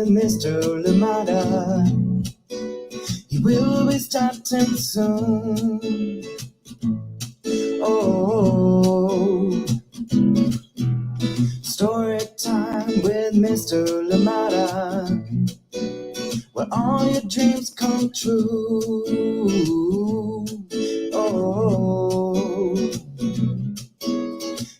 Mr. Lamada. He will be starting soon. Oh, story time with Mr. Lamada, where all your dreams come true. Oh,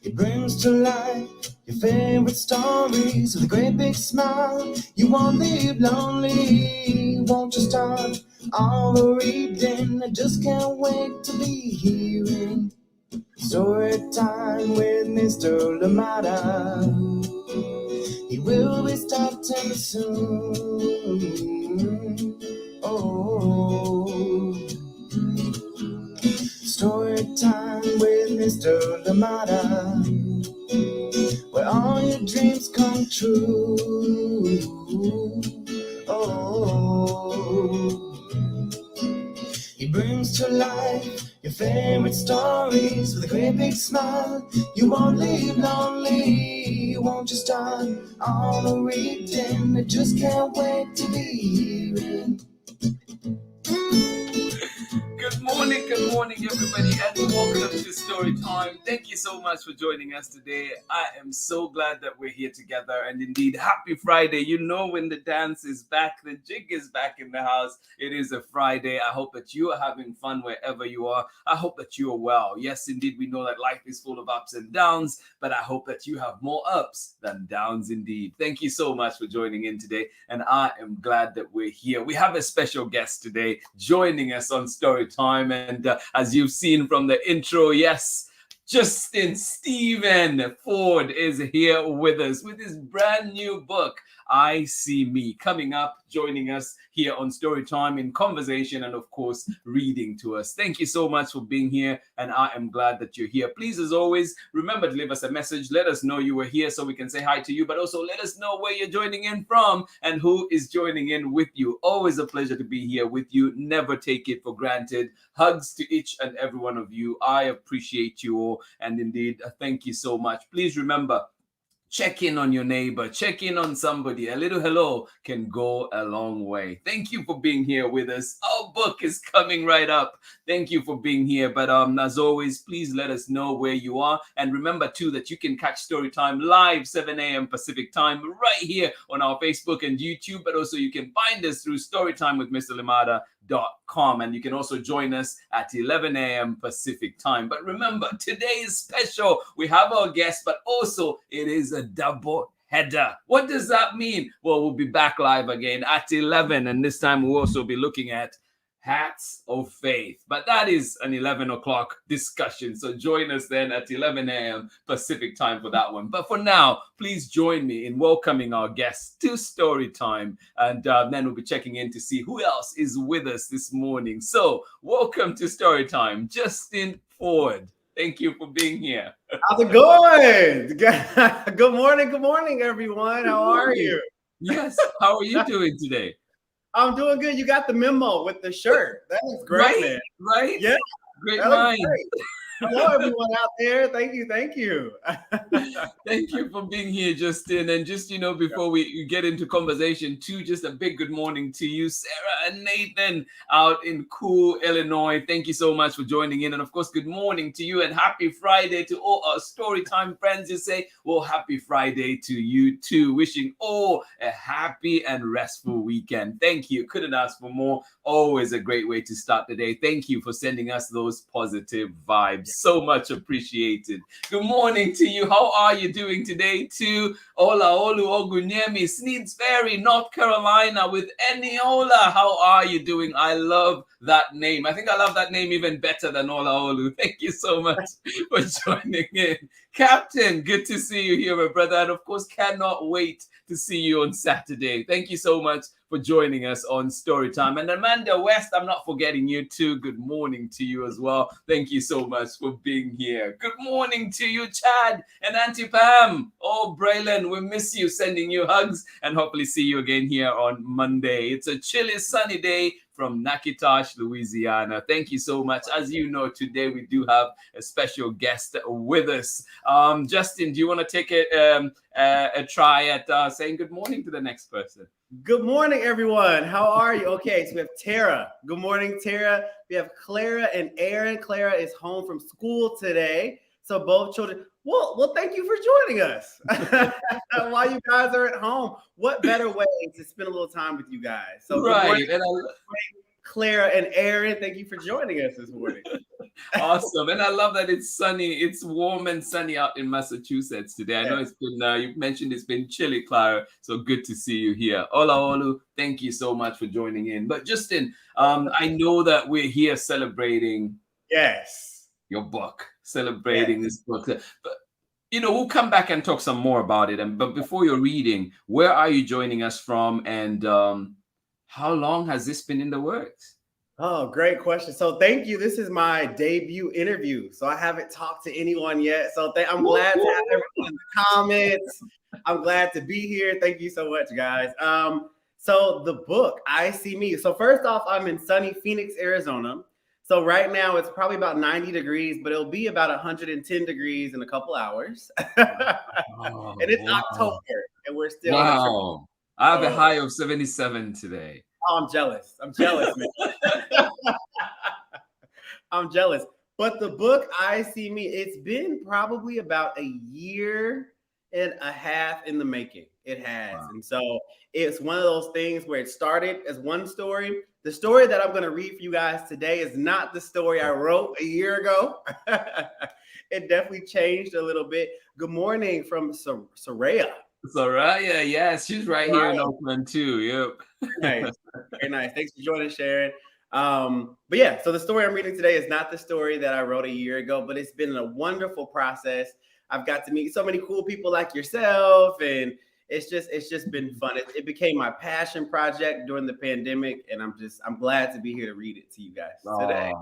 he brings to life your favorite stories with a great big smile. You won't leave lonely, won't you start all the reading? I just can't wait to be hearing story time with Mr. Lamada. He will be starting soon. Oh, story time with Mr. Lamada, where all your dreams come true. Oh, he brings to life your favorite stories with a great big smile. You won't leave lonely, won't you start all the reading? I just can't wait to be hearing. Good morning, everybody, and welcome to Story Time. Thank you so much for joining us today. I am so glad that we're here together, and indeed, happy Friday. You know when the dance is back, the jig is back in the house. It is a Friday. I hope that you are having fun wherever you are. I hope that you are well. Yes, indeed, we know that life is full of ups and downs, but I hope that you have more ups than downs indeed. Thank you so much for joining in today, and I am glad that we're here. We have a special guest today joining us on Story Time, and as you've seen from the intro, yes, Justin Stephen Ford is here with us with his brand new book, I See Me, coming up, joining us here on Story Time in conversation and, of course, reading to us. Thank you so much for being here, and I am glad that you're here. Please, as always, remember to leave us a message. Let us know you were here so we can say hi to you, but also let us know where you're joining in from and who is joining in with you. Always a pleasure to be here with you. Never take it for granted. Hugs to each and every one of you. I appreciate you all, and indeed, thank you so much. Please remember, check in on your neighbor, check in on somebody. A little hello can go a long way. Thank you for being here with us. Our book is coming right up. Thank you for being here. But as always, please let us know where you are. And remember, too, that you can catch Storytime live 7 a.m. Pacific time right here on our Facebook and YouTube. But also you can find us through storytimewithmrlamada.com, and you can also join us at 11 a.m. Pacific time. But remember, today is special. We have our guest, but also it is a double header. What does that mean? Well, we'll be back live again at 11, and this time we'll also be looking at Hats of Faith. But that is an 11 o'clock discussion. So join us then at 11 a.m. Pacific time for that one. But for now, please join me in welcoming our guests to Story Time. And then we'll be checking in to see who else is with us this morning. So welcome to Story Time, Justin Ford. Thank you for being here. How's it going? Good morning, everyone. How are you? Yes. How are you doing today? I'm doing good. You got the memo with the shirt. That is great, right, man. Right? Yeah. Great mind. Hello, everyone out there. Thank you. Thank you for being here, Justin. And just, before we get into conversation too, just a big good morning to you, Sarah and Nathan out in cool Illinois. Thank you so much for joining in. And of course, good morning to you and happy Friday to all our Storytime friends. You say, well, happy Friday to you too. Wishing all a happy and restful weekend. Thank you. Couldn't ask for more. Always a great way to start the day. Thank you for sending us those positive vibes. So much appreciated. Good morning to you. How are you doing today? To Olaolu Ogunyemi, Sneeds Ferry, North Carolina with Eniola. How are you doing? I love that name. I think I love that name even better than Olaolu. Thank you so much for joining in. Captain, good to see you here, my brother. And of course, cannot wait to see you on Saturday. Thank you so much for joining us on Storytime. And Amanda West, I'm not forgetting you too. Good morning to you as well. Thank you so much for being here. Good morning to you, Chad and Auntie Pam. Oh, Braylon, we miss you. Sending you hugs and hopefully see you again here on Monday. It's a chilly, sunny day from Nakitosh, Louisiana. Thank you so much. As you know, today we do have a special guest with us. Justin, do you want to take a try at saying good morning to the next person? Good morning, everyone. How are you? Okay, so we have Tara. Good morning, Tara. We have Clara and Aaron. Clara is home from school today. So both children. Well, thank you for joining us while you guys are at home. What better way to spend a little time with you guys? So good morning, Clara and Aaron. Thank you for joining us this morning. Awesome. And I love that it's sunny. It's warm and sunny out in Massachusetts today. I know it's been, you mentioned it's been chilly, Clara. So good to see you here. Ola Olu, thank you so much for joining in. But Justin, I know that we're here celebrating your book, celebrating this book. But, we'll come back and talk some more about it. But before you're reading, where are you joining us from? And how long has this been in the works? Oh, great question. So thank you. This is my debut interview. So I haven't talked to anyone yet. So I'm glad to have everyone in the comments. I'm glad to be here. Thank you so much, guys. So the book, I See Me. So first off, I'm in sunny Phoenix, Arizona. So right now it's probably about 90 degrees, but it'll be about 110 degrees in a couple hours. And it's October and we're still. Wow. I have a high of 77 today. Oh, I'm jealous. I'm jealous, man. I'm jealous. But the book, I See Me, it's been probably about a year and a half in the making. It has. Wow. And so it's one of those things where it started as one story. The story that I'm going to read for you guys today is not the story I wrote a year ago. It definitely changed a little bit. Good morning from Soraya. Soraya, yes, she's right here in Oakland too. Yep. Nice. Very nice. Thanks for joining, Sharon. But yeah, so the story I'm reading today is not the story that I wrote a year ago, but it's been a wonderful process. I've got to meet so many cool people like yourself, and it's just been fun. It became my passion project during the pandemic, and I'm glad to be here to read it to you guys today.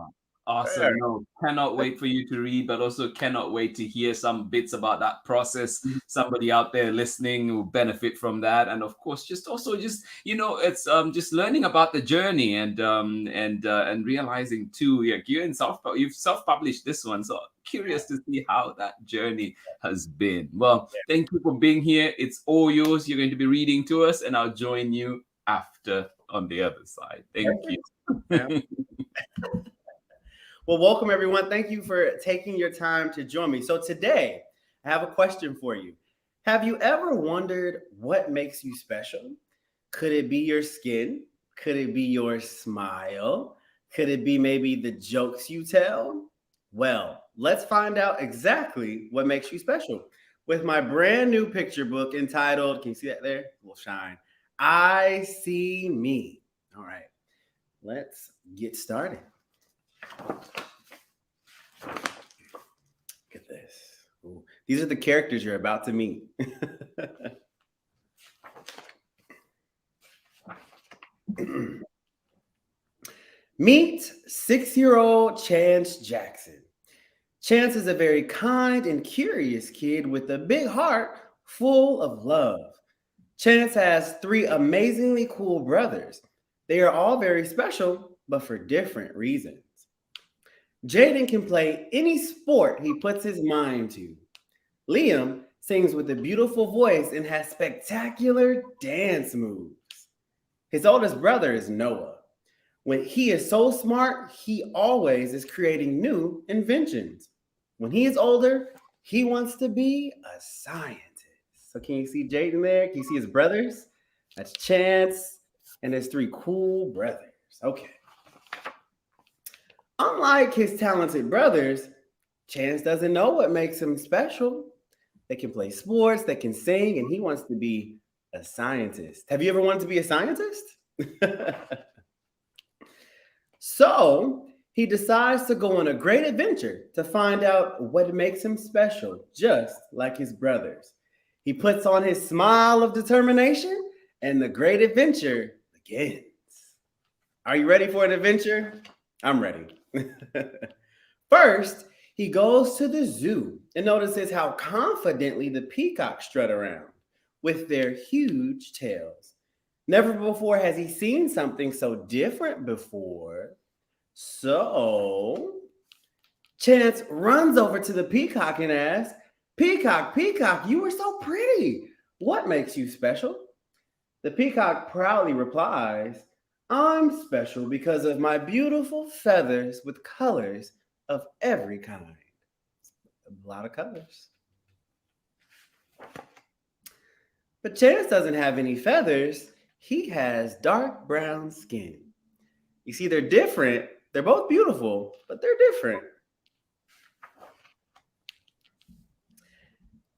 Awesome. No, cannot wait for you to read, but also cannot wait to hear some bits about that process. Somebody out there listening will benefit from that. And of course, it's just learning about the journey and realizing too, you've self-published this one. So curious to see how that journey has been. Well, thank you for being here. It's all yours. You're going to be reading to us, and I'll join you after on the other side. Thank you. Yeah. Well, welcome, everyone. Thank you for taking your time to join me. So today, I have a question for you. Have you ever wondered what makes you special? Could it be your skin? Could it be your smile? Could it be maybe the jokes you tell? Well, let's find out exactly what makes you special with my brand new picture book entitled, can you see that there? A little shine. I See Me. All right, let's get started. Look at this. Ooh. These are the characters you're about to meet. Meet 6-year-old Chance Jackson. Chance is a very kind and curious kid with a big heart full of love. Chance has 3 amazingly cool brothers. They are all very special, but for different reasons. Jaden can play any sport he puts his mind to. Liam sings with a beautiful voice and has spectacular dance moves. His oldest brother is Noah. When he is so smart, he always is creating new inventions. When he is older, he wants to be a scientist. So can you see Jaden there? Can you see his brothers? That's Chance and his 3 cool brothers. Okay. Unlike his talented brothers, Chance doesn't know what makes him special. They can play sports, they can sing, and he wants to be a scientist. Have you ever wanted to be a scientist? So he decides to go on a great adventure to find out what makes him special, just like his brothers. He puts on his smile of determination, and the great adventure begins. Are you ready for an adventure? I'm ready. First, he goes to the zoo and notices how confidently the peacocks strut around with their huge tails. Never before has he seen something so different before. So Chance runs over to the peacock and asks, Peacock, Peacock, you are so pretty. What makes you special? The peacock proudly replies, I'm special because of my beautiful feathers with colors of every kind. A lot of colors. But Chance doesn't have any feathers. He has dark brown skin. You see, they're different. They're both beautiful, but they're different.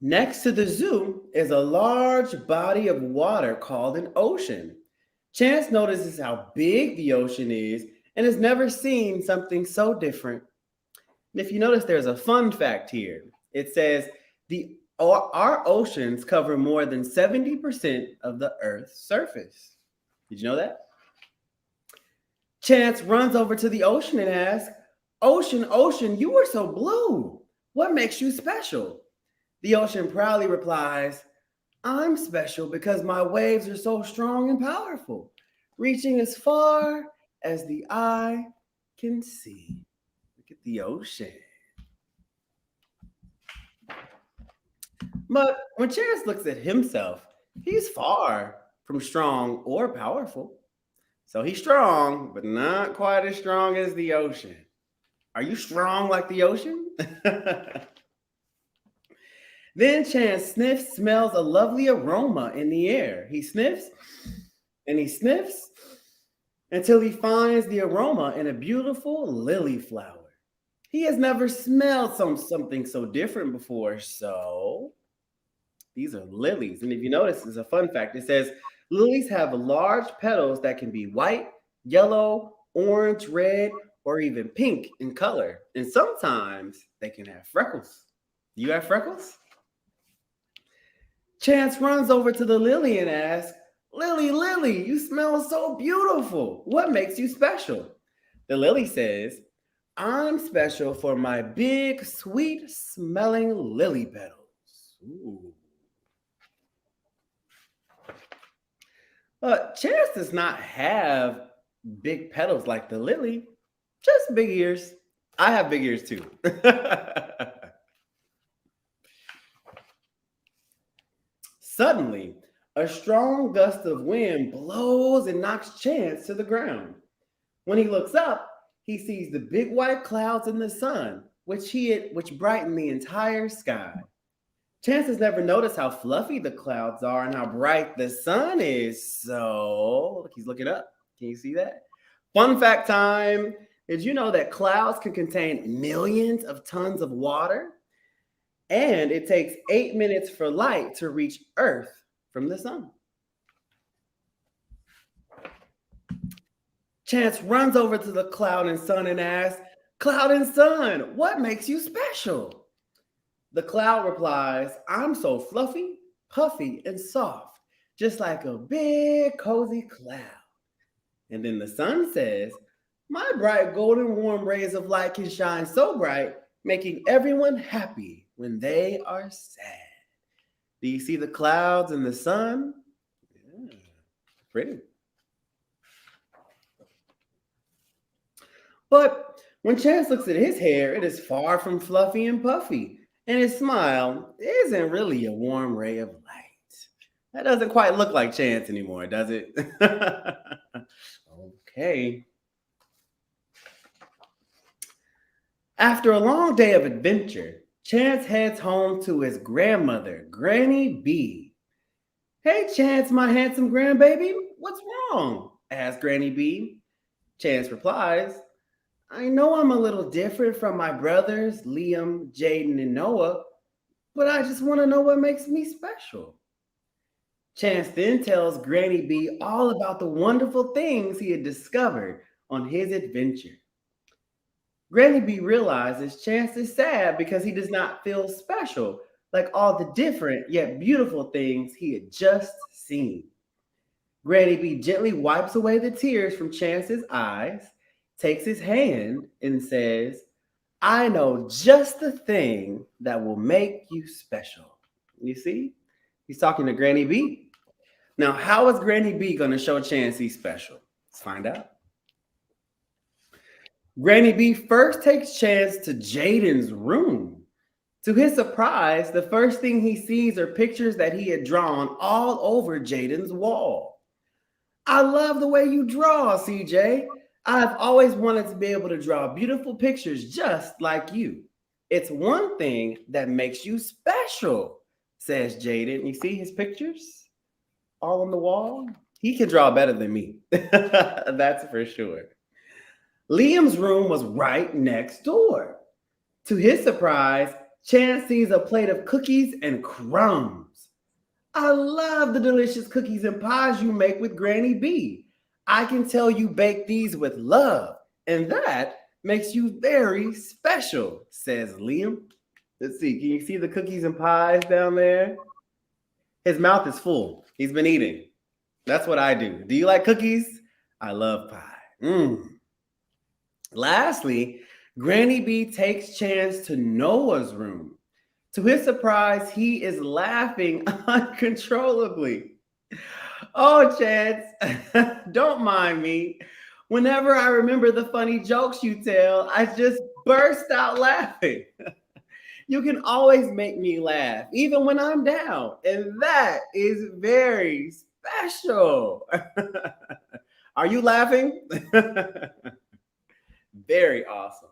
Next to the zoo is a large body of water called an ocean. Chance notices how big the ocean is and has never seen something so different. And if you notice, there's a fun fact here. It says our oceans cover more than 70% of the Earth's surface. Did you know that? Chance runs over to the ocean and asks, Ocean, ocean, you are so blue. What makes you special? The ocean proudly replies, I'm special because my waves are so strong and powerful, reaching as far as the eye can see. Look at the ocean. But when Chance looks at himself, he's far from strong or powerful. So he's strong, but not quite as strong as the ocean. Are you strong like the ocean? Then Chance sniffs, smells a lovely aroma in the air. He sniffs and he sniffs until he finds the aroma in a beautiful lily flower. He has never smelled something so different before. So these are lilies. And if you notice, it's a fun fact. It says lilies have large petals that can be white, yellow, orange, red, or even pink in color. And sometimes they can have freckles. Do you have freckles? Chance runs over to the lily and asks, Lily, Lily, you smell so beautiful. What makes you special? The lily says, I'm special for my big, sweet smelling lily petals. Ooh. Chance does not have big petals like the lily, just big ears. I have big ears too. Suddenly, a strong gust of wind blows and knocks Chance to the ground. When he looks up, he sees the big white clouds in the sun, which brighten the entire sky. Chance has never noticed how fluffy the clouds are and how bright the sun is. So, look, he's looking up. Can you see that? Fun fact time. Did you know that clouds can contain millions of tons of water? And it takes 8 minutes for light to reach Earth from the sun. Chance runs over to the cloud and sun and asks, Cloud and sun, what makes you special? The cloud replies, I'm so fluffy, puffy, and soft, just like a big, cozy cloud. And then the sun says, my bright, golden, warm rays of light can shine so bright, making everyone happy when they are sad. Do you see the clouds and the sun? Yeah, pretty. But when Chance looks at his hair, it is far from fluffy and puffy, and his smile isn't really a warm ray of light. That doesn't quite look like Chance anymore, does it? Okay. After a long day of adventure, Chance heads home to his grandmother, Granny B. Hey, Chance, my handsome grandbaby, what's wrong? Asks Granny B. Chance replies, I know I'm a little different from my brothers, Liam, Jaden, and Noah, but I just want to know what makes me special. Chance then tells Granny B all about the wonderful things he had discovered on his adventure. Granny B realizes Chance is sad because he does not feel special like all the different yet beautiful things he had just seen. Granny B gently wipes away the tears from Chance's eyes, takes his hand, and says, I know just the thing that will make you special. You see? He's talking to Granny B. Now, how is Granny B going to show Chance he's special? Let's find out. Granny B first takes Chance to Jaden's room. To his surprise, the first thing he sees are pictures that he had drawn all over Jaden's wall. I love the way you draw, CJ. I've always wanted to be able to draw beautiful pictures just like you. It's one thing that makes you special, says Jaden. You see his pictures all on the wall? He can draw better than me. That's for sure. Liam's room was right next door. To his surprise, Chance sees a plate of cookies and crumbs. I love the delicious cookies and pies you make with Granny B. I can tell you bake these with love, and that makes you very special, says Liam. Let's see, can you see the cookies and pies down there? His mouth is full. He's been eating. That's what I do. Do you like cookies? I love pie. Lastly, Granny B takes Chance to Noah's room. To his surprise, he is laughing uncontrollably. Oh, Chance, don't mind me. Whenever I remember the funny jokes you tell, I just burst out laughing. You can always make me laugh, even when I'm down, and that is very special. Are you laughing? Very awesome.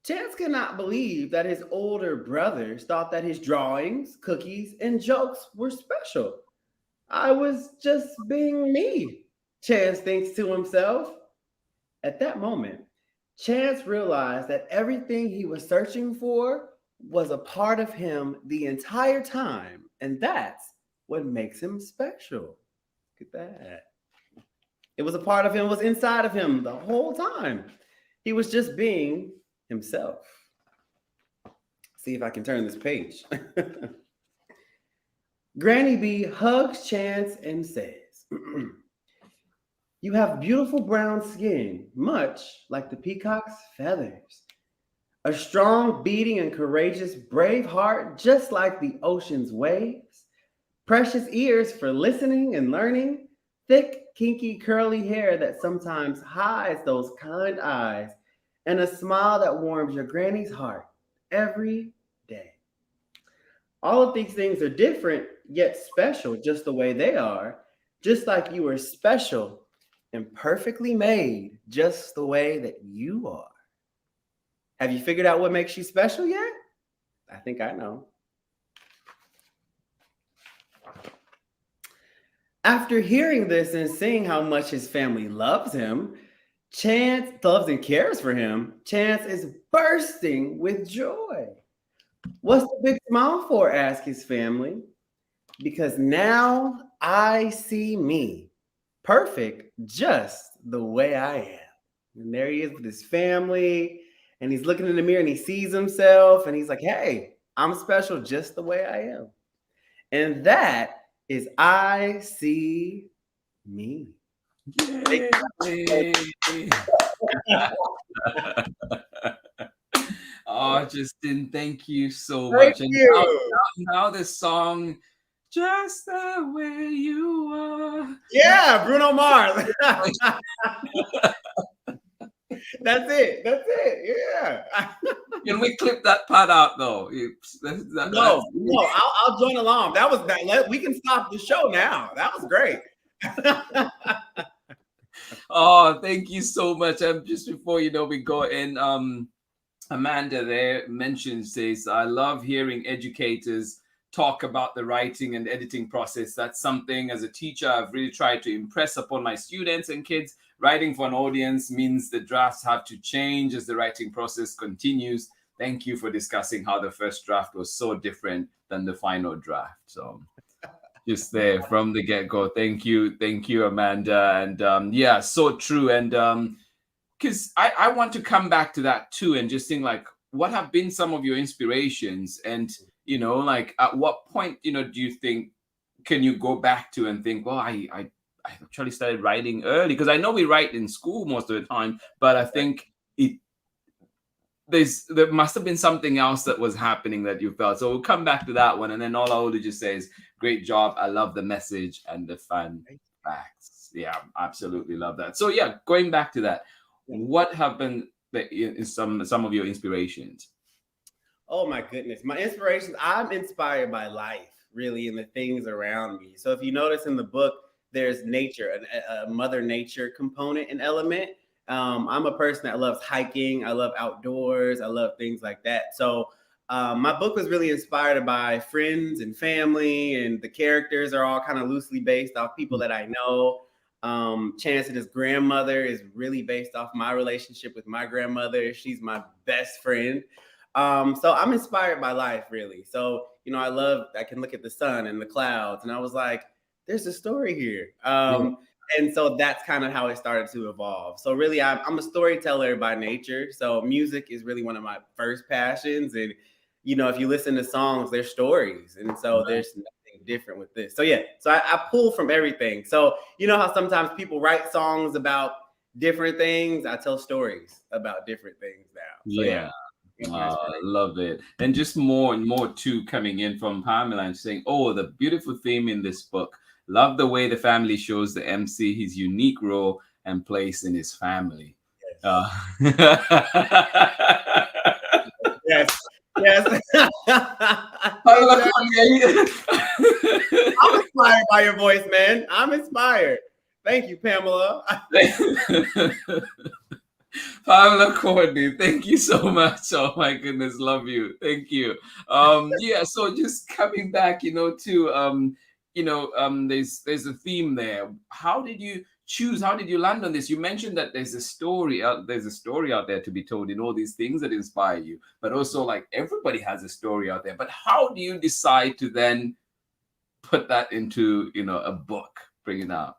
Chance cannot believe that his older brothers thought that his drawings, cookies, and jokes were special. I was just being me, Chance thinks to himself. At that moment, Chance realized that everything he was searching for was a part of him the entire time, and that's what makes him special. Look at that. It was a part of him, was inside of him the whole time. He was just being himself. See if I can turn this page. Granny B hugs Chance and says, you have beautiful brown skin, much like the peacock's feathers. A strong, beating, and courageous, brave heart, just like the ocean's waves. Precious ears for listening and learning. Thick, kinky, curly hair that sometimes hides those kind eyes. And a smile that warms your granny's heart every day. All of these things are different, yet special just the way they are. Just like you are special and perfectly made just the way that you are. Have you figured out what makes you special yet? I think I know. After hearing this and seeing how much his family loves him, Chance loves and cares for him, Chance is bursting with joy. What's the big smile for? Asked his family. Because now I see me, perfect just the way I am. And there he is with his family, and he's looking in the mirror and he sees himself, and he's like, hey, I'm special just the way I am. And that is I see me. Yay. Oh, Justin, thank you so much. Thank you. Now the song, Just the Way You Are. Yeah, Bruno Mars. That's it. That's it. Yeah. Can we clip that part out though? No, I'll join along. That was that. We can stop the show now. That was great. Oh, thank you so much. Just before we go in, Amanda there says, I love hearing educators talk about the writing and editing process. That's something as a teacher I've really tried to impress upon my students and kids. Writing for an audience means the drafts have to change as the writing process continues. Thank you for discussing how the first draft was so different than the final draft. So just there from the get-go. Thank you, Amanda. And yeah, so true. And because I want to come back to that too, and just think like, what have been some of your inspirations? And like at what point do you think can you go back to and think, well, I actually started writing early? Because I know we write in school most of the time, but I think there must have been something else that was happening that you felt. So we'll come back to that one. And then all I will just say is Great job. I love the message and the fun facts. Yeah, absolutely love that. So yeah, going back to that, what have been some of your inspirations? Oh my goodness. My inspirations, I'm inspired by life, really, and the things around me. So if you notice in the book, there's nature, a mother nature component and element. I'm a person that loves hiking. I love outdoors. I love things like that. So my book was really inspired by friends and family, and the characters are all kind of loosely based off people that I know. Chance and his grandmother is really based off my relationship with my grandmother. She's my best friend. So I'm inspired by life, really. So, I can look at the sun and the clouds, and I was like, there's a story here. Yeah. And so that's kind of how it started to evolve. So really, I'm a storyteller by nature. So music is really one of my first passions. And, if you listen to songs, they're stories. And so there's nothing different with this. So yeah, so I pull from everything. So you know how sometimes people write songs about different things? I tell stories about different things now. So Yeah. my inspiration. Love it. And just more and more too coming in from Pamela and saying, "Oh, the beautiful theme in this book. Love the way the family shows the MC his unique role and place in his family." Yes. Uh, Yes. Yes. Pamela Exactly. Cormier. I'm inspired by your voice, man. I'm inspired. Thank you, Pamela. Pamela Courtney, thank you so much. Oh my goodness, love you. Thank you. Yeah, so just coming back, to there's a theme there. How did you choose? How did you land on this? You mentioned that there's a story out there to be told in all these things that inspire you, but also like everybody has a story out there. But how do you decide to then put that into, a book, bring it out?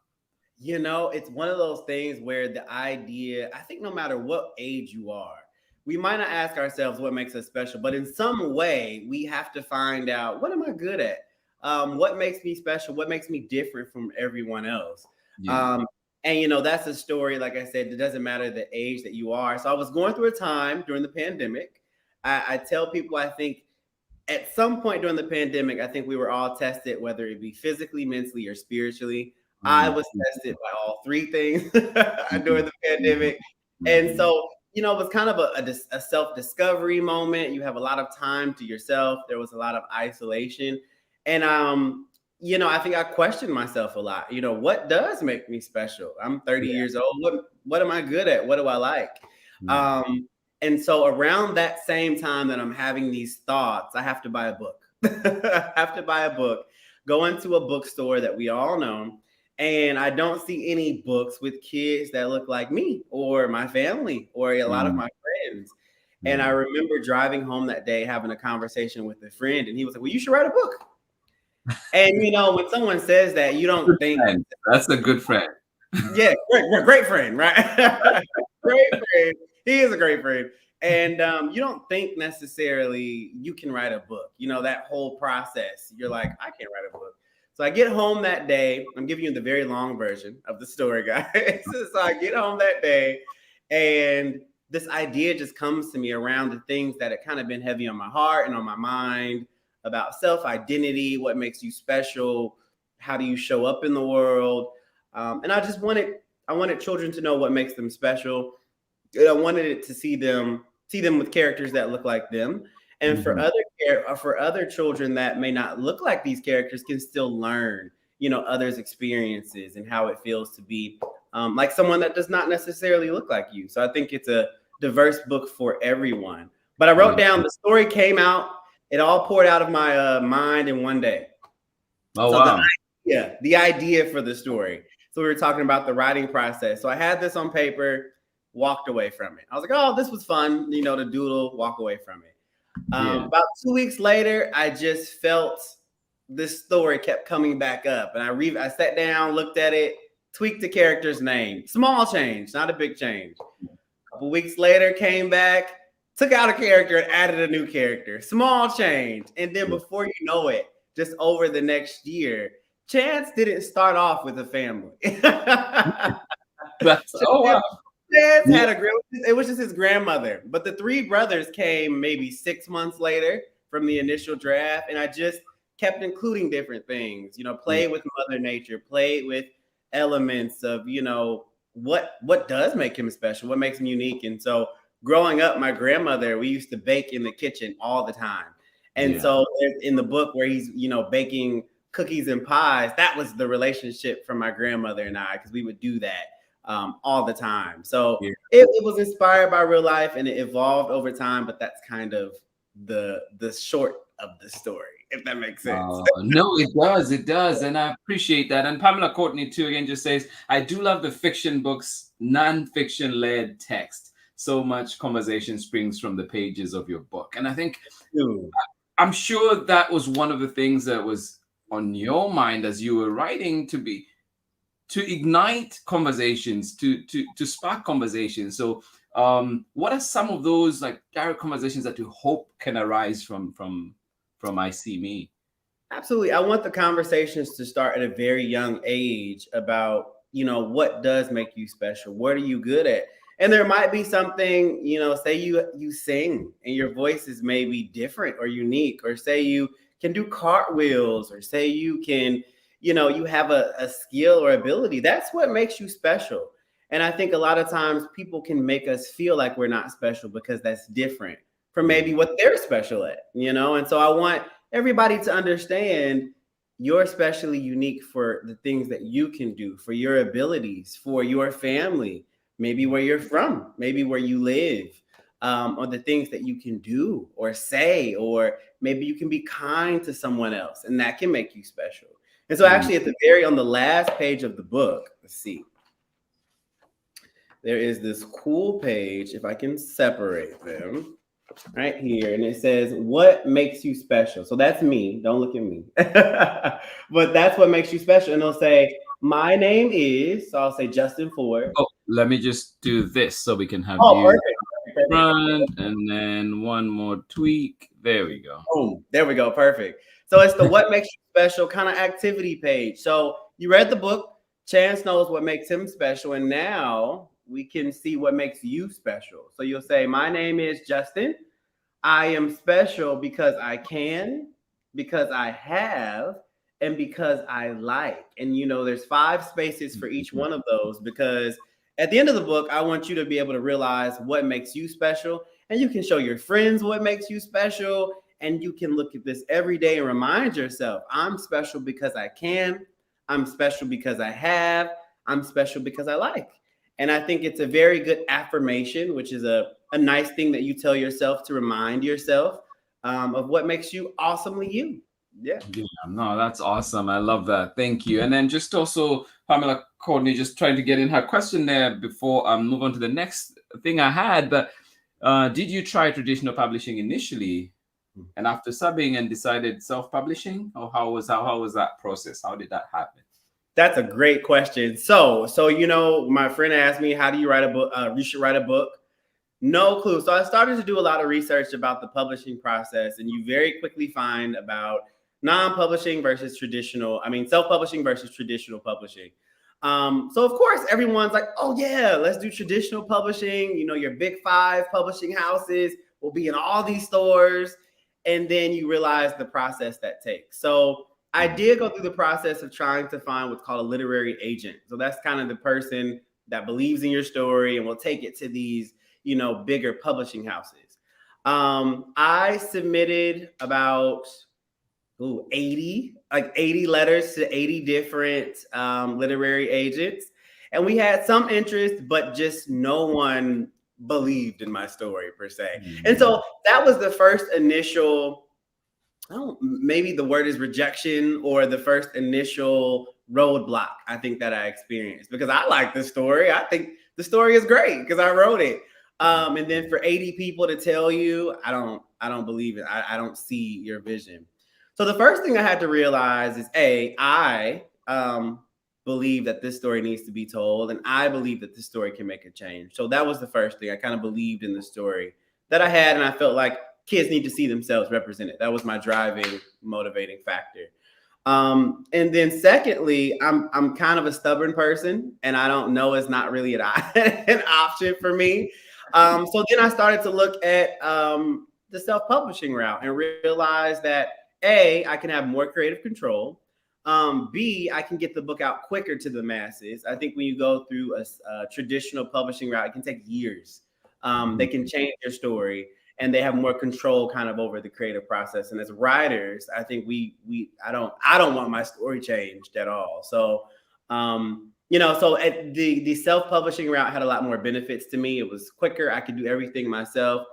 It's one of those things where the idea, I think no matter what age you are, we might not ask ourselves what makes us special, but in some way, we have to find out, what am I good at? What makes me special? What makes me different from everyone else? Yeah. Um, and, that's a story, like I said, it doesn't matter the age that you are. So I was going through a time during the pandemic. I tell people, I think at some point during the pandemic, I think we were all tested, whether it be physically, mentally, or spiritually. I Mm. was tested by all three things during Mhm. the pandemic. And Mhm. so, it was kind of a self discovery moment. You have a lot of time to yourself. There was a lot of isolation. And, I think I questioned myself a lot. What does make me special? I'm 30 Yeah. years old. What am I good at? What do I like? Yeah. Um, and so around that same time that I'm having these thoughts, I have to buy a book. I have to buy a book, go into a bookstore that we all know, and I don't see any books with kids that look like me or my family or a lot of Mm. my friends. And I Yeah. remember driving home that day having a conversation with a friend, and he was like, "Well, you should write a book." And when someone says that, you don't Good think, friend. That's a good friend. yeah, great friend, right? Great friend. He is a great friend. And you don't think necessarily you can write a book. That whole process. You're like, I can't write a book. So I get home that day. I'm giving you the very long version of the story, guys. So I get home that day, and this idea just comes to me around the things that had kind of been heavy on my heart and on my mind about self-identity, what makes you special, how do you show up in the world. And I wanted children to know what makes them special. And I wanted it to see them with characters that look like them. And for Mhm. other children that may not look like these characters can still learn, others' experiences and how it feels to be like someone that does not necessarily look like you. So I think it's a diverse book for everyone. But I wrote Yeah. down, the story came out, it all poured out of my mind in one day. Oh So the wow. idea for the story. So we were talking about the writing process. So I had this on paper, walked away from it. I was like, oh, this was fun, to doodle, walk away from it. Yeah. About 2 weeks later, I just felt this story kept coming back up, and I sat down, looked at it, tweaked the character's name, small change, not a big change. A couple weeks later, came back, took out a character and added a new character. Small change. And then before you know it, just over the next year, Chance didn't start off with a family. That's oh wow. Chance Yeah. had it was just his grandmother. But the three brothers came maybe 6 months later from the initial draft. And I just kept including different things, play with Mother Nature, play with elements of, what does make him special, what makes him unique. And so growing up, my grandmother, we used to bake in the kitchen all the time. And Yeah. so in the book where he's, baking cookies and pies, that was the relationship from my grandmother and I, because we would do that all the time. So Yeah. it was inspired by real life and it evolved over time, but that's kind of the short of the story, if that makes sense. No, it does, and I appreciate that. And Pamela Courtney too again just says, "I do love the fiction books, non-fiction led text. So much conversation springs from the pages of your book." And I think Dude. I'm sure that was one of the things that was on your mind as you were writing, to ignite conversations, to spark conversations. So, what are some of those like direct conversations that you hope can arise from I See Me? Absolutely. I want the conversations to start at a very young age about, what does make you special? What are you good at? And there might be something, say you sing and your voice is maybe different or unique, or say you can do cartwheels, or say you can, you have a skill or ability. That's what makes you special. And I think a lot of times people can make us feel like we're not special because that's different from maybe what they're special at, And so I want everybody to understand you're especially unique for the things that you can do, for your abilities, for your family, maybe where you're from, maybe where you live, or the things that you can do or say, or maybe you can be kind to someone else, and that can make you special. And so actually on the last page of the book, let's see, there is this cool page, if I can separate them, right here, and it says, "What makes you special?" So that's me. Don't look at me. But that's what makes you special. And they'll say, "My name is," so I'll say Justin Ford. Oh, let me just do this so we can have Oh, you perfect. front, and then one more tweak. There we go. Boom. There we go. Perfect. So it's the "What makes you special" kind of activity page. So you read the book. Chance knows what makes him special. And now we can see what makes you special. So you'll say, "My name is Justin. I am special because I can, because I have, and because I like." And there's 5 spaces for each one of those, because at the end of the book, I want you to be able to realize what makes you special. And you can show your friends what makes you special. And you can look at this every day and remind yourself, I'm special because I can, I'm special because I have, I'm special because I like. And I think it's a very good affirmation, which is a nice thing that you tell yourself to remind yourself of what makes you awesomely you. Yeah. Yeah, no, that's awesome. I love that. Thank you. And then just also Pamela Courtney just trying to get in her question there before I move on to the next thing I had. But did you try traditional publishing initially, and after subbing and decided self-publishing, or how was that process? How did that happen? That's a great question. So my friend asked me, how do you write a book? You should write a book. No clue. So I started to do a lot of research about the publishing process, and you very quickly find about non-publishing versus self-publishing versus traditional publishing. So of course, everyone's like, "Oh yeah, let's do traditional publishing." Your big 5 publishing houses will be in all these stores, and then you realize the process that takes. So I did go through the process of trying to find what's called a literary agent. So that's kind of the person that believes in your story and will take it to these bigger publishing houses. I submitted about 80 letters to 80 different literary agents. And we had some interest, but just no one believed in my story per se. And so that was the first initial, maybe the word is rejection, or the first initial roadblock I think that I experienced, because I like the story. I think the story is great because I wrote it. And then for 80 people to tell you, I don't believe it. I don't see your vision. So the first thing I had to realize is, I believe that this story needs to be told, and I believe that this story can make a change. So that was the first thing. I kind of believed in the story that I had, and I felt like kids need to see themselves represented. That was my driving, motivating factor. And then secondly, I'm kind of a stubborn person, and I don't know it's not really an option for me. So then I started to look at the self-publishing route and realized that A, I can have more creative control. B, I can get the book out quicker to the masses. I think when you go through a traditional publishing route, it can take years. They can change your story, and they have more control kind of over the creative process. And as writers, I think I don't want my story changed at all. So, so at the self-publishing route had a lot more benefits to me. It was quicker. I could do everything myself.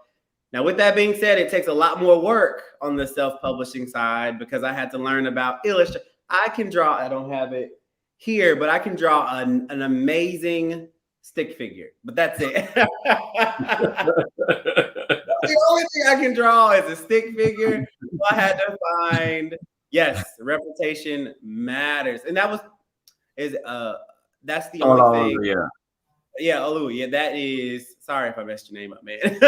Now, with that being said, it takes a lot more work on the self-publishing side because I had to learn about illustration. I can draw. I don't have it here, but I can draw an amazing stick figure. But that's it. The only thing I can draw is a stick figure. So I had to find. Yes, reputation matters, and that's the only thing. Yeah, Olu. Yeah, that is. Sorry if I messed your name up, man.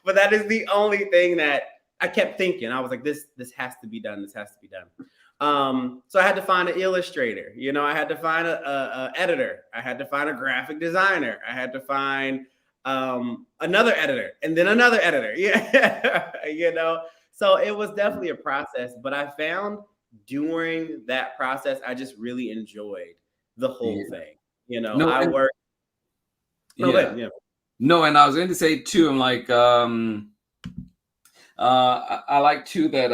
But that is the only thing that I kept thinking. I was like, this has to be done. This has to be done. So I had to find an illustrator. I had to find a editor. I had to find a graphic designer. I had to find another editor, and then another editor. Yeah, So it was definitely a process. But I found during that process, I just really enjoyed the whole thing. I worked. No, and I was going to say too, I'm like, I like too that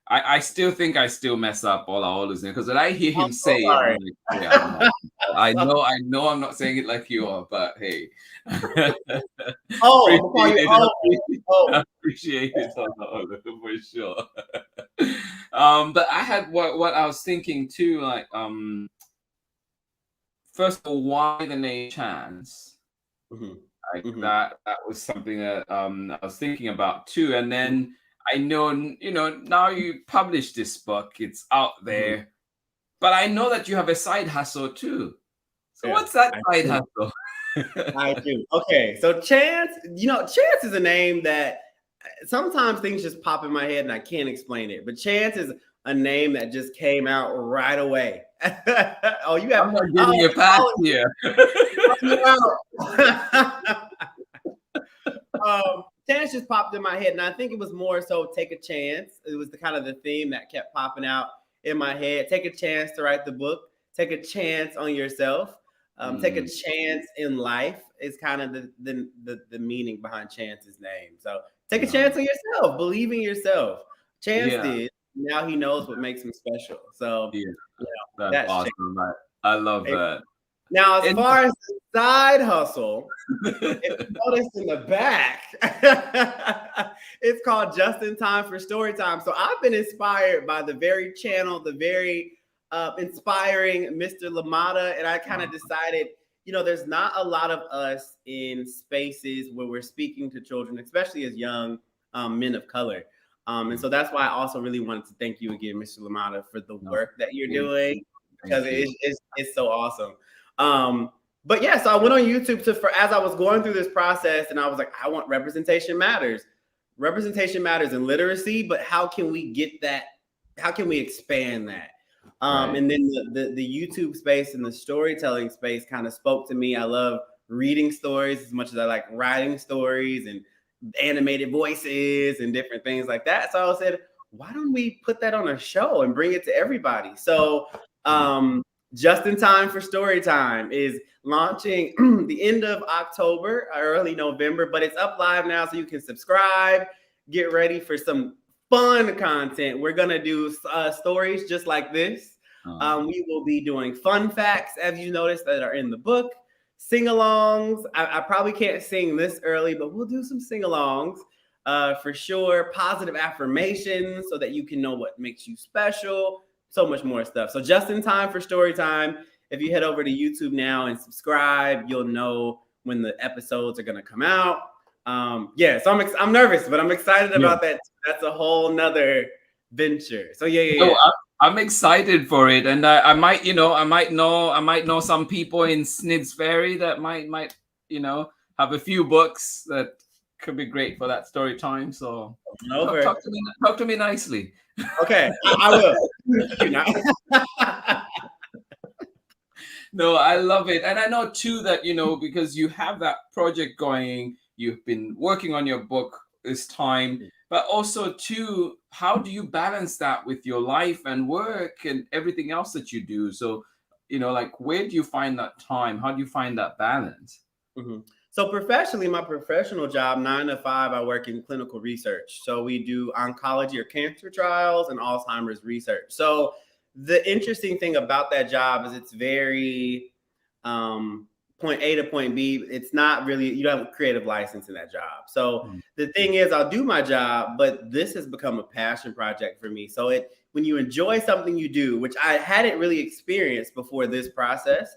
I still think I still mess up all I always do because when I hear him say it, I'm like, yeah, I know I'm not saying it like you are, but hey. I appreciate it for sure. But I had what I was thinking too, like first of all, why the name Chance? Like that was something that I was thinking about too. And then I know, now you publish this book, it's out there, but I know that you have a side hustle too. So what's that side hustle? I do. Okay. So Chance, Chance is a name that sometimes things just pop in my head and I can't explain it, but Chance is a name that just came out right away. Oh, you have. I'm not giving you a pass here. Chance just popped in my head, and I think it was more so take a chance. It was the kind of the theme that kept popping out in my head. Take a chance to write the book. Take a chance on yourself. Take a chance in life is kind of the meaning behind Chance's name. So take a chance on yourself. Believe in yourself. Chance did. Now he knows what makes him special. So that's awesome. I love that. Now, as far as the side hustle, if you notice in the back, it's called Just in Time for Story Time. So I've been inspired by the very channel, the very inspiring Mr. LaMotta, and I kind of decided, there's not a lot of us in spaces where we're speaking to children, especially as young men of color. And so that's why I also really wanted to thank you again, Mr. LaMotta, for the work that you're doing, because it's so awesome. But yeah, so I went on YouTube as I was going through this process, and I was like, I want representation matters. Representation matters in literacy, but how can we get that? How can we expand that? And then the YouTube space and the storytelling space kind of spoke to me. I love reading stories as much as I like writing stories and animated voices and different things like that. So I said, why don't we put that on a show and bring it to everybody? So Just in Time for Story Time is launching the end of October, early November, but it's up live now, so you can subscribe, get ready for some fun content. We're going to do stories just like this. We will be doing fun facts, as you noticed, that are in the book. Sing-alongs. I probably can't sing this early, but we'll do some sing-alongs for sure. Positive affirmations so that you can know what makes you special. So much more stuff. So Just in Time for Story Time. If you head over to YouTube now and subscribe, you'll know when the episodes are going to come out. So I'm nervous, but I'm excited about that. That's a whole nother venture. So yeah. I'm excited for it, and I might know some people in Snids Ferry that might have a few books that could be great for that story time. So talk to me nicely. Okay, I will. No, I love it, and I know too that because you have that project going, you've been working on your book this time. but also too, how do you balance that with your life and work and everything else that you do? So, like, where do you find that time? How do you find that balance? Mhm. So professionally, my professional job, 9 to 5, I work in clinical research. So we do oncology or cancer trials and Alzheimer's research. So the interesting thing about that job is it's very um, point A to point B. It's not really, you don't have a creative license in that job. So Mm. the thing is, I'll do my job, but this has become a passion project for me. So when you enjoy something you do, which I hadn't really experienced before this process,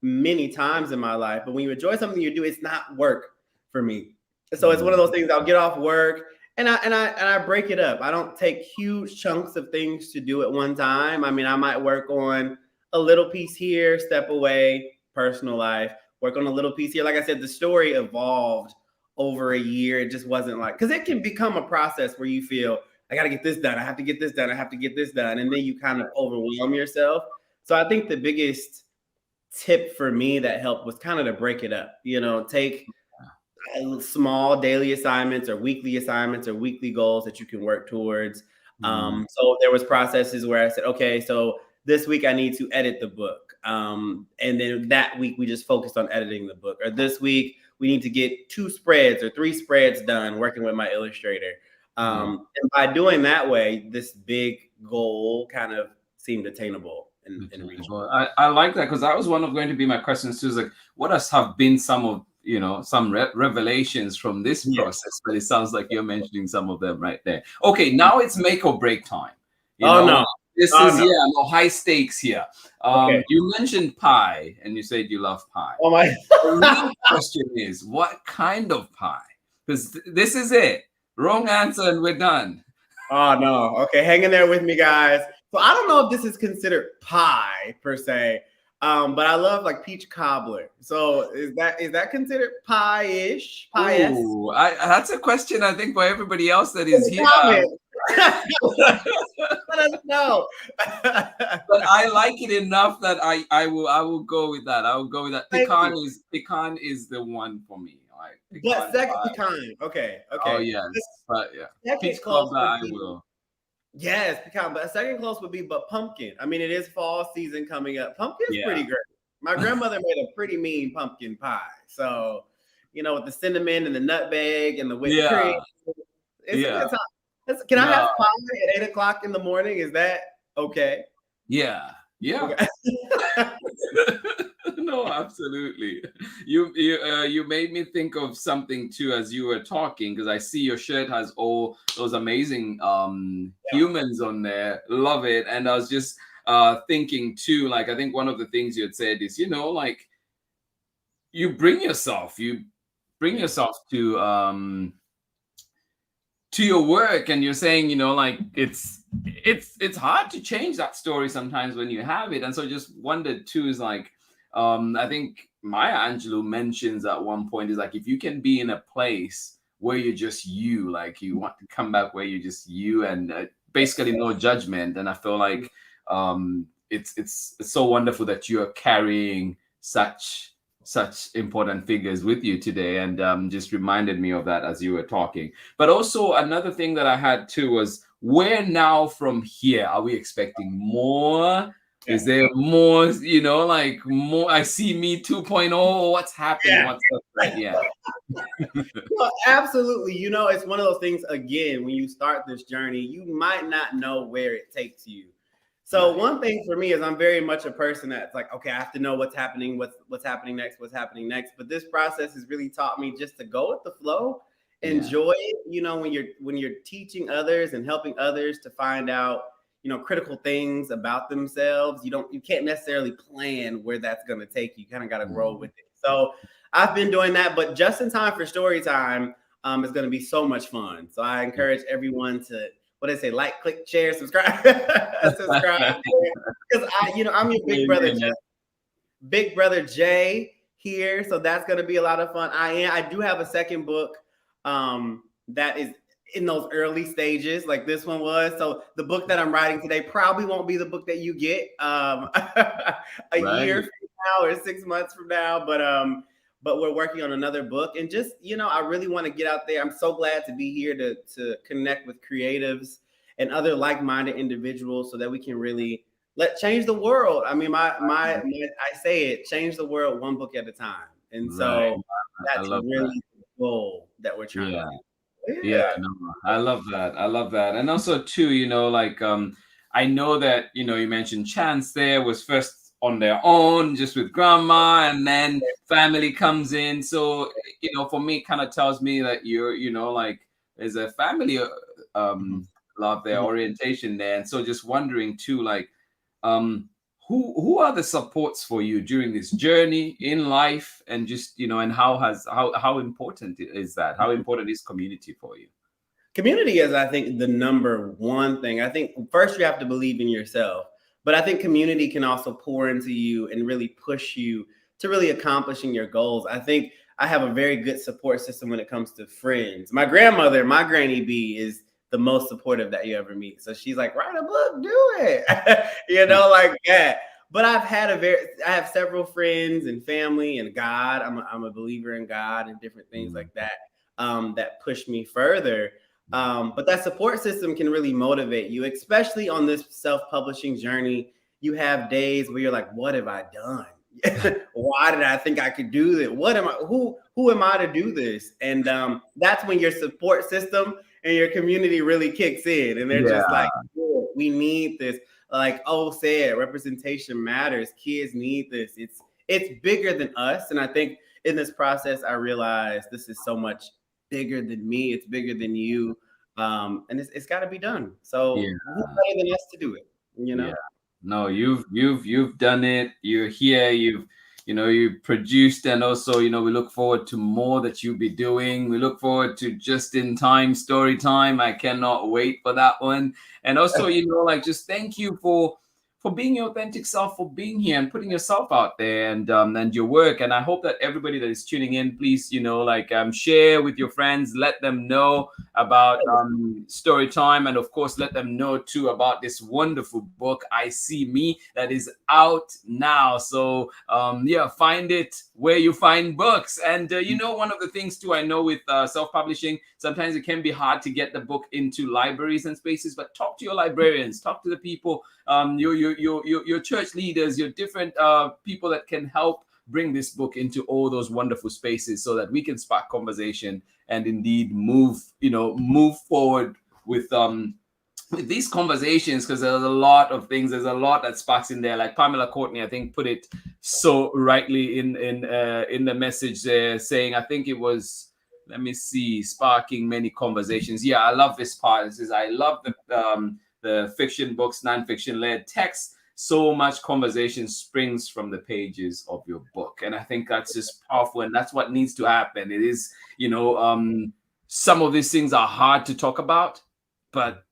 many times in my life, but when you enjoy something you do, it's not work for me. So it's one of those things. I'll get off work and I break it up. I don't take huge chunks of things to do at one time. I mean, I might work on a little piece here, step away, personal life, work on a little piece here. Like I said, the story evolved over a year. It just wasn't like, because it can become a process where you feel, I got to get this done. I have to get this done. I have to get this done. And then you kind of overwhelm yourself. So I think the biggest tip for me that helped was kind of to break it up, take small daily assignments or weekly goals that you can work towards. So there was processes where I said, okay, so this week I need to edit the book. And then that week we just focused on editing the book. Or this week we need to get 2 spreads or 3 spreads done working with my illustrator. And by doing that way, this big goal kind of seemed attainable and reachable. I like that, because that was one of going to be my questions too. Is like, what have been some of some revelations from this Yeah. process? But it sounds like you're mentioning some of them right there. Okay, now it's make or break time. No. This is no. no high stakes here. Okay. You mentioned pie, and you said you love pie. Oh my! The real question is, what kind of pie? Because this is it. Wrong answer, and we're done. Oh no. Okay, hang in there with me, guys. So I don't know if this is considered pie per se, but I love like peach cobbler. So is that considered pie-ish? Pie-esque? Ooh, that's a question I think for everybody else that is here. Let us know. But I like it enough that I will go with that. I will go with that. Pecan is the one for me. Like but second pie. pecan. Okay. Oh yes, but yeah, Second peach close cobbler I would be, will. yes, pecan. But a second close would be but pumpkin. I mean, it is fall season coming up. Pumpkin is pretty great. My grandmother made a pretty mean pumpkin pie. So, with the cinnamon and the nutmeg and the whipped cream. It's a good time. Can I have pie at 8:00 in the morning? Is that okay? Yeah. Okay. No, absolutely. You made me think of something too as you were talking, because I see your shirt has all those amazing humans on there. Love it. And I was just thinking too, like, I think one of the things you had said is, like, you bring yourself to your work, and you're saying, like, it's hard to change that story sometimes when you have it. And so just wondered too, is like, I think Maya Angelou mentions at one point, is like, if you can be in a place where you're just you, like you want to come back where you're just you, and basically no judgment. And I feel like it's so wonderful that you're carrying such important figures with you today, and just reminded me of that as you were talking. But also another thing that I had too was, where now from here? Are we expecting more? Yeah. Is there more, like more? I see me 2.0. What's happening? Yeah. What's up right? Yeah. Well, absolutely. It's one of those things, again, when you start this journey, you might not know where it takes you. So one thing for me is I'm very much a person that's like, okay, I have to know what's happening happening next. But this process has really taught me just to go with the flow, enjoy it. When you're teaching others and helping others to find out, critical things about themselves, you can't necessarily plan where that's going to take you. You kind of got to roll with it. So I've been doing that, but just in time for story time is going to be so much fun. So I encourage everyone to, what did I say? Like, click, share, subscribe. Subscribe. Because I'm your big brother Jay here. So that's gonna be a lot of fun. I do have a second book that is in those early stages, like this one was. So the book that I'm writing today probably won't be the book that you get a year from now or 6 months from now. but we're working on another book. And just, I really want to get out there. I'm so glad to be here to connect with creatives and other like-minded individuals so that we can really let change the world. I mean, I say it, change the world one book at a time. And Right. so I that's love that. really the goal that we're trying to Yeah. do. Yeah, Yeah. no, I love that. I love that. And also too, like I know that, you mentioned Chance there was first on their own, just with grandma, and then family comes in. So, for me, it kind of tells me that you're, like there's a family Mhm. love there, Mhm. orientation there. And so just wondering too, like um who are the supports for you during this journey in life, and just and how important is that, how important is community for you? Community is, I think, the number one thing. I think first you have to believe in yourself, but I think community can also pour into you and really push you to really accomplishing your goals. I think I have a very good support system when it comes to friends. My grandmother, my granny B, is the most supportive that you ever meet. So she's like, write a book, do it, like that. But I have several friends and family and God. I'm a believer in God and different things Mm, like that, that push me further. But that support system can really motivate you, especially on this self-publishing journey. You have days where you're like, what have I done? Why did I think I could do this? What am I? Who am I to do this? And that's when your support system and your community really kicks in, and they're just yeah, like, "Yeah, we need this." Like, oh, said representation matters. Kids need this. It's bigger than us, and I think in this process, I realized this is so much bigger than me. It's bigger than you, and it's got to be done. So yeah, who better than us to do it? You yeah. know. No, you've done it. You're here. You produced, and also we look forward to more that you'll be doing. We look forward to just in time story time. I cannot wait for that one. And also, like, just thank you for being your authentic self, for being here and putting yourself out there, and your work. And I hope that everybody that is tuning in, please, like, share with your friends, let them know about story time, and of course let them know too about this wonderful book, I See Me, that is out now. So yeah, find it where you find books. And one of the things too, I know with self-publishing, sometimes it can be hard to get the book into libraries and spaces, but talk to your librarians, talk to the people, your church leaders, your different people that can help bring this book into all those wonderful spaces, so that we can spark conversation and indeed move forward with these conversations, because there's a lot of things, there's a lot that sparks in there. Like Pamela Courtney, I think, put it so rightly in the message there, saying, I think it was, let me see, sparking many conversations. Yeah, I love this part. It says, I love the fiction books, non-fiction led text. So much conversation springs from the pages of your book. And I think that's just powerful. And that's what needs to happen. It is, some of these things are hard to talk about, but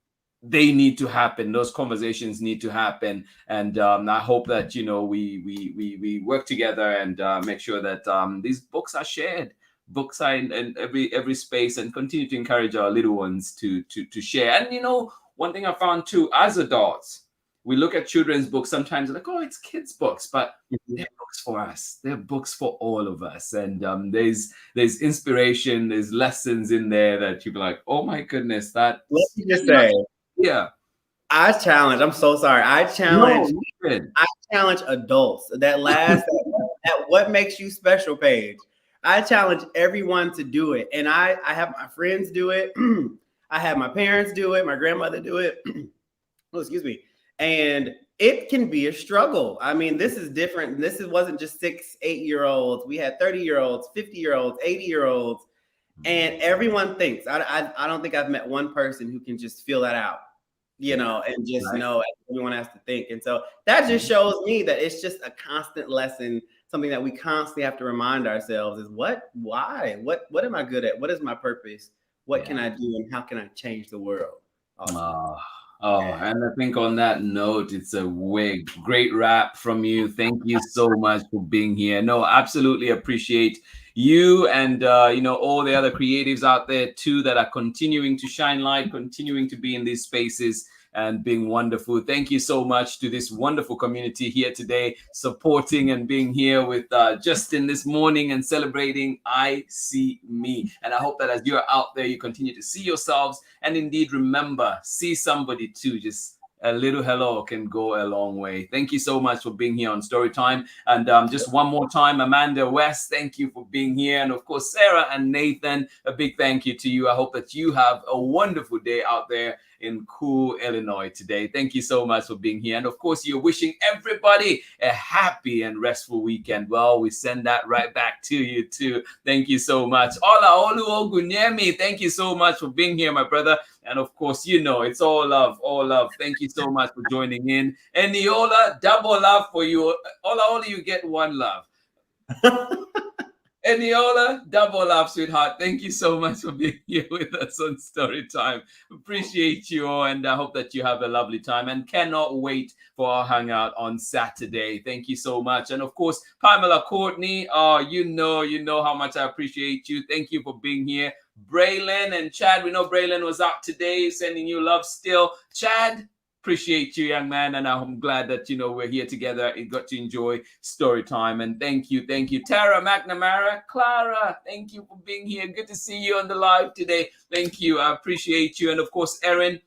they need to happen. Those conversations need to happen. And I hope that, we work together and make sure that these books are shared. Books are in every space, and continue to encourage our little ones to share. And one thing I found too, as adults, we look at children's books sometimes like, oh, it's kids' books, but they're books for us. They're books for all of us. And there's inspiration, there's lessons in there that you'd be like, oh my goodness, that Let me just say, yeah. I'm so sorry. No, you did. I challenge adults. That what makes you special page. I challenge everyone to do it. And I have my friends do it. I have my parents do it, my grandmother do it. Oh, excuse me. And it can be a struggle. I mean, this is different. Wasn't just 6, 8-year-olds. We had 30-year-olds, 50-year-olds, 80-year-olds. And everyone thinks, I don't think I've met one person who can just feel that out, and just Right. know everyone has to think. And so that just shows me that it's just a constant lesson, something that we constantly have to remind ourselves is why, what am I good at? What is my purpose? What can Yeah. I do? And how can I change the world? Ultimately. And I think on that note, it's a great wrap from you. Thank you so much for being here. No, absolutely appreciate you, and all the other creatives out there too that are continuing to shine light, continuing to be in these spaces. and being wonderful. Thank you so much to this wonderful community here today, supporting and being here with Justin this morning and celebrating I See Me. And I hope that as you're out there, you continue to see yourselves and indeed remember, see somebody too. Just a little hello can go a long way. Thank you so much for being here on Storytime. And just one more time, Amanda West, thank you for being here. And of course, Sarah and Nathan, a big thank you to you. I hope that you have a wonderful day out there in cool Illinois today. Thank you so much for being here. And of course, you're wishing everybody a happy and restful weekend. Well, we send that right back to you too. Thank you so much. Ola Olu Ogunyemi, thank you so much for being here, my brother. And of course, you know, it's all love, all love. Thank you so much for joining in. And Neola, double love for you. Ola, you get one love. Eniola, double love, sweetheart. Thank you so much for being here with us on Storytime. Appreciate you all, and I hope that you have a lovely time and cannot wait for our hangout on Saturday. Thank you so much. And of course, Pamela Courtney, you know how much I appreciate you. Thank you for being here. Braylon and Chad, we know Braylon was out today, sending you love still. Chad, appreciate you, young man, and I'm glad that we're here together and got to enjoy story time. And thank you, Tara McNamara, Clara, thank you for being here. Good to see you on the live today. Thank you, I appreciate you. And of course, Erin,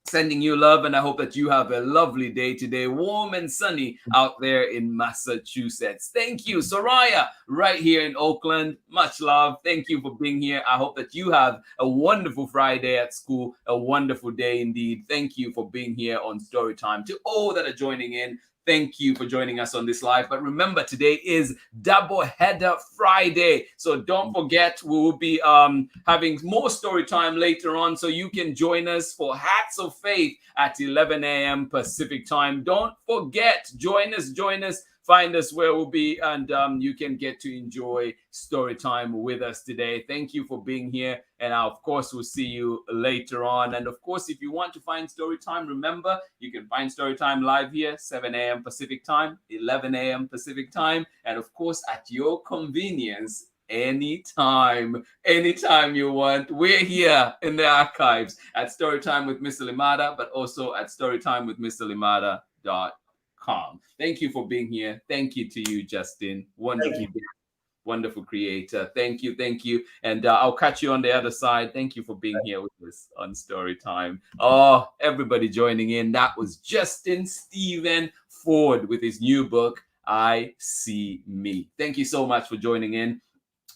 sending you love, and I hope that you have a lovely day today, warm and sunny out there in Massachusetts. Thank you, Soraya, right here in Oakland. Much love. Thank you for being here. I hope that you have a wonderful Friday at school, a wonderful day indeed. Thank you for being here on Storytime. To all that are joining in, thank you for joining us on this live. But remember, today is Double Header Friday. So don't forget, we will be having more story time later on. So you can join us for Hats of Faith at 11 a.m. Pacific time. Don't forget, join us. Find us where we'll be, and you can get to enjoy story time with us today. Thank you for being here, and of course, we'll see you later on. And of course, if you want to find story time, remember, you can find story time live here, 7 a.m. Pacific time, 11 a.m. Pacific time, and of course, at your convenience, anytime you want. We're here in the archives at Storytime with Mr. Limada, but also at storytimewithmrlimada.com. Thank you for being here. Thank you to you, Justin. Wonderful creator. Thank you. And I'll catch you on the other side. Thank you for being here with us on Storytime. Oh, everybody joining in. That was Justin Stephen Ford with his new book, I See Me. Thank you so much for joining in.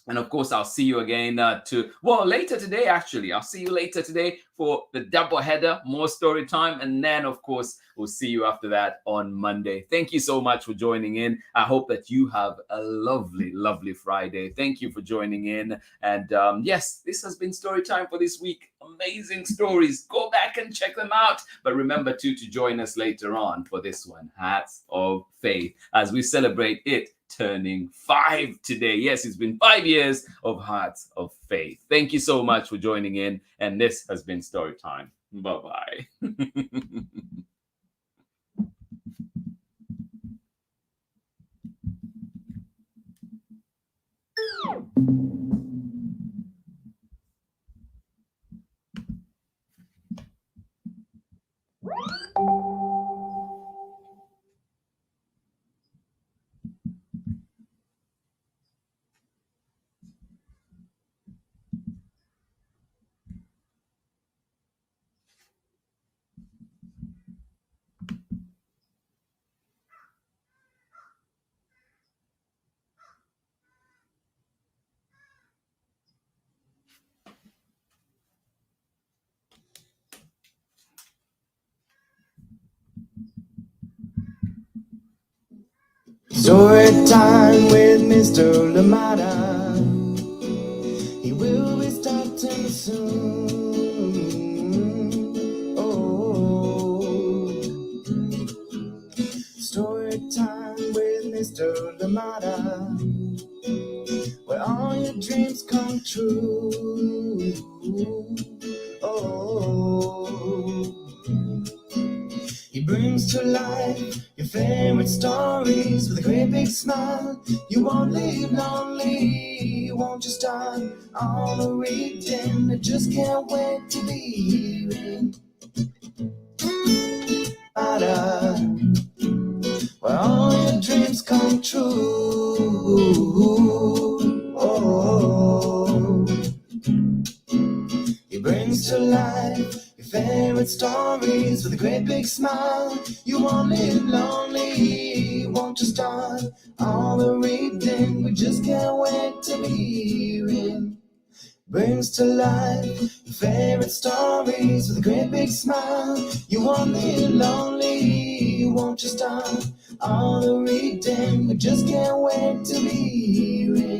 And of course, I'll see you again later today, actually. I'll see you later today for the double header, more story time. And then, of course, we'll see you after that on Monday. Thank you so much for joining in. I hope that you have a lovely, lovely Friday. Thank you for joining in. And yes, this has been story time for this week. Amazing stories. Go back and check them out. But remember, to join us later on for this one, Hats of Faith, as we celebrate it turning 5 today. Yes, it's been 5 years of Hearts of Faith. Thank you so much for joining in. And this has been Storytime. Bye-bye. Story time with Mr. Lamada. He will be starting soon. Oh, story time with Mr. Lamada, where all your dreams come true. Oh, he brings to life your favorite stories with a great big smile. You won't leave lonely, won't you start all the reading? I just can't wait to be hearing Matter where all your dreams come true. Oh, he brings to life your favorite stories with a great big smile. You won't live lonely, won't you start all the reading? We just can't wait to be hearing. Brings to life your favorite stories with a great big smile. You won't live lonely, won't you start all the reading? We just can't wait to be hearing.